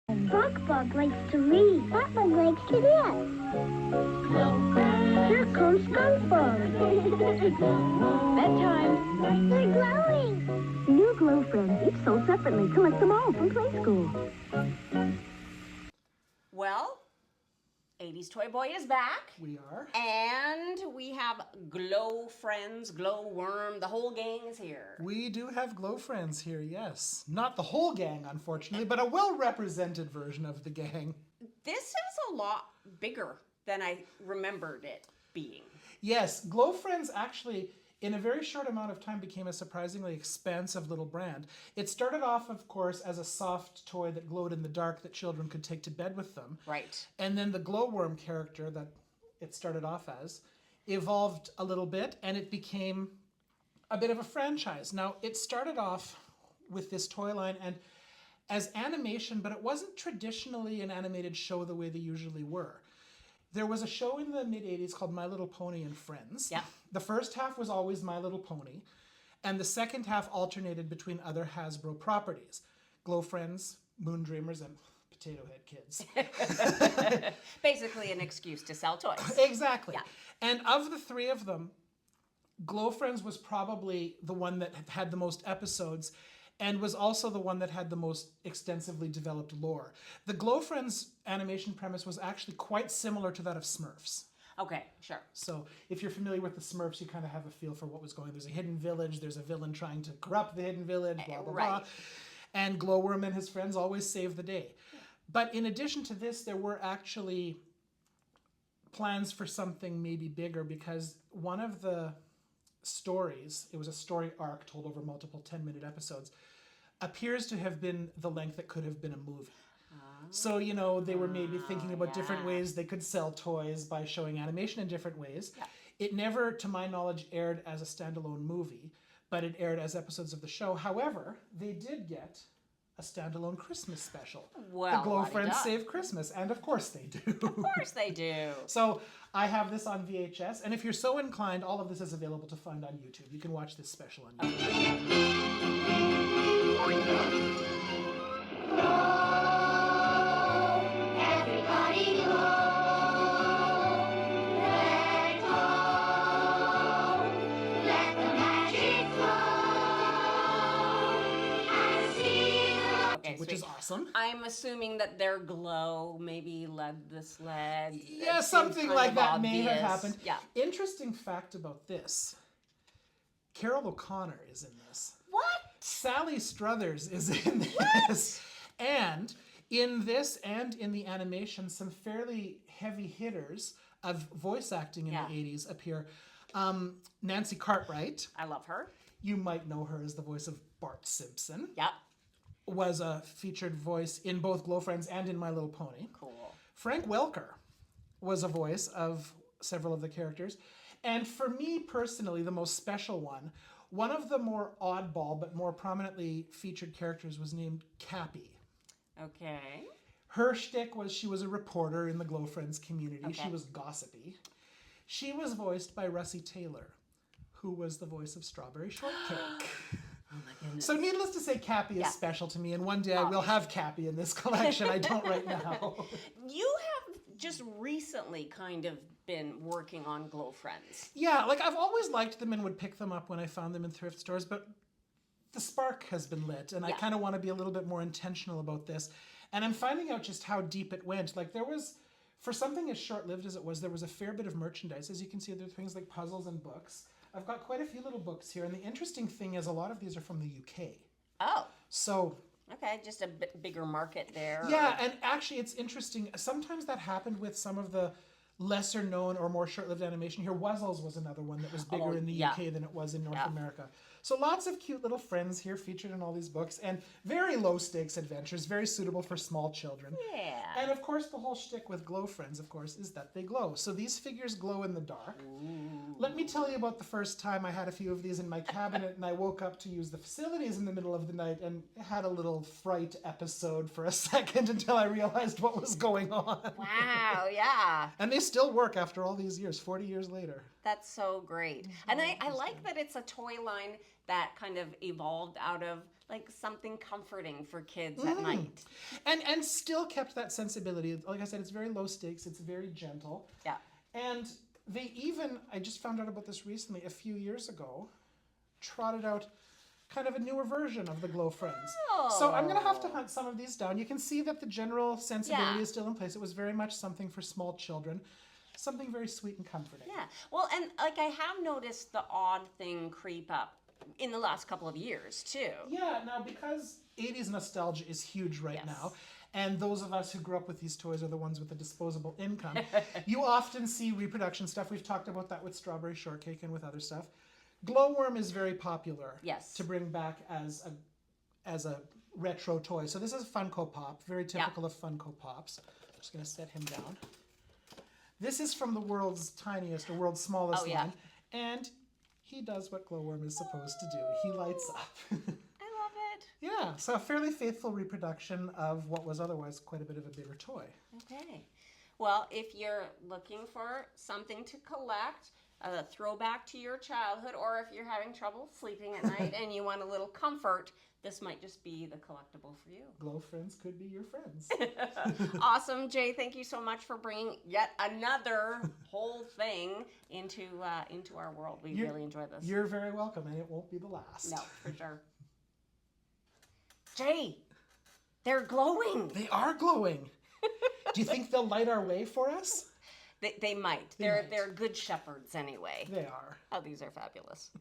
Bug likes to read. That one likes to dance. Here comes Skunk Bug. Bedtime. They're glowing. New GLO Friends, each sold separately. Collect them all from Play School. Well, 80s Toy Boy is back. We are. And we have GLO Friends, GLO Worm, the whole gang is here. We do have GLO Friends here, yes. Not the whole gang, unfortunately, but a well-represented version of the gang. This is a lot bigger than I remembered it being. Yes, GLO Friends actually, in a very short amount of time, became a surprisingly expansive little brand. It started off, of course, as a soft toy that glowed in the dark that children could take to bed with them. Right. And then the glowworm character that it started off as evolved a little bit, and it became a bit of a franchise. Now, it started off with this toy line and as animation, but it wasn't traditionally an animated show the way they usually were. There was a show in the mid-'80s called My Little Pony and Friends. Yeah. The first half was always My Little Pony, and the second half alternated between other Hasbro properties. GLO Friends, Moondreamers, and Potato Head Kids. Basically an excuse to sell toys. Exactly. Yeah. And of the three of them, GLO Friends was probably the one that had the most episodes and was also the one that had the most extensively developed lore. The GLO Friends animation premise was actually quite similar to that of Smurfs. Okay, sure. So if you're familiar with the Smurfs, you kind of have a feel for what was going on. There's a hidden village, there's a villain trying to corrupt the hidden village, blah, blah, blah. And Glowworm and his friends always save the day. But in addition to this, there were actually plans for something maybe bigger because one of the stories, it was a story arc told over multiple 10-minute episodes, appears to have been the length that could have been a movie. So, you know, they were maybe thinking about different ways they could sell toys by showing animation in different ways. Yeah. It never, to my knowledge, aired as a standalone movie, but it aired as episodes of the show. However, they did get a standalone Christmas special. Well, the GLO la-di-da. Friends Save Christmas, and of course they do. Of course they do. So I have this on VHS, and if you're so inclined, all of this is available to find on YouTube. You can watch this special on YouTube. Everybody go. Let go. Let the magic flow. And see the Okay, Which is awesome. I'm assuming that their glow maybe led the sled. Yeah, It seems something kind like of that may have obvious. happened. Yeah. Interesting fact about this. Carol O'Connor is in this. What? Sally Struthers is in this. And in this and in the animation, some fairly heavy hitters of voice acting in the 80s appear. Nancy Cartwright, I love her. you might know her as the voice of Bart Simpson, Yep. was a featured voice in both GLO Friends and in My Little Pony. Cool. Frank Welker was a voice of several of the characters. And for me personally, the most special one of the more oddball but more prominently featured characters was named Cappy. Okay. Her shtick was she was a reporter in the GLO Friends community. Okay. She was gossipy. She was voiced by Russie Taylor, who was the voice of Strawberry Shortcake. Oh my goodness. So needless to say, Cappy is special to me, and one day I will have Cappy in this collection. I don't right now. You have just recently kind of been working on GLO Friends. Yeah, like I've always liked them and would pick them up when I found them in thrift stores, but the spark has been lit, and I kind of want to be a little bit more intentional about this. And I'm finding out just how deep it went. Like there was, for something as short-lived as it was, there was a fair bit of merchandise. As you can see, there are things like puzzles and books. I've got quite a few little books here, and the interesting thing is a lot of these are from the UK. Oh. So Okay, just a bit bigger market there. yeah, and actually it's interesting. Sometimes that happened with some of the lesser known or more short-lived animation here. Wuzzles was another one that was bigger in the UK than it was in North America. So lots of cute little friends here featured in all these books, and very low-stakes adventures, very suitable for small children. Yeah. And of course, the whole shtick with GLO Friends, of course, is that they glow. So these figures glow in the dark. Ooh. Let me tell you about the first time I had a few of these in my cabinet, and I woke up to use the facilities in the middle of the night and had a little fright episode for a second until I realized what was going on. Wow, yeah. And they still work after all these years, 40 years later. That's so great. And I like that it's a toy line that kind of evolved out of like something comforting for kids at night. And still kept that sensibility. Like I said, it's very low stakes. It's very gentle. Yeah. And they even, I just found out about this recently, a few years ago, trotted out kind of a newer version of the GLO Friends. Oh. So I'm going to have to hunt some of these down. You can see that the general sensibility Yeah. is still in place. It was very much something for small children. Something very sweet and comforting. Yeah. Well, and like I have noticed the odd thing creep up in the last couple of years too. Yeah, now because 80s nostalgia is huge right Yes. now, and those of us who grew up with these toys are the ones with the disposable income, you often see reproduction stuff. We've talked about that with Strawberry Shortcake and with other stuff. Glowworm is very popular Yes. to bring back as a retro toy. So this is Funko Pop, very typical of Funko Pops. I'm just going to set him down. This is from the world's tiniest or world's smallest line, and he does what Glowworm is supposed to do. He lights up. I love it. Yeah, so a fairly faithful reproduction of what was otherwise quite a bit of a bigger toy. Okay. Well, if you're looking for something to collect, a throwback to your childhood, or if you're having trouble sleeping at night and you want a little comfort, this might just be the collectible for you. GLO Friends could be your friends. Awesome, Jay. Thank you so much for bringing yet another whole thing into our world. We really enjoy this. You're very welcome, and it won't be the last. No, for sure. Jay, they're glowing. They are glowing. Do you think they'll light our way for us? They might. They're good shepherds anyway. They are. Oh, these are fabulous.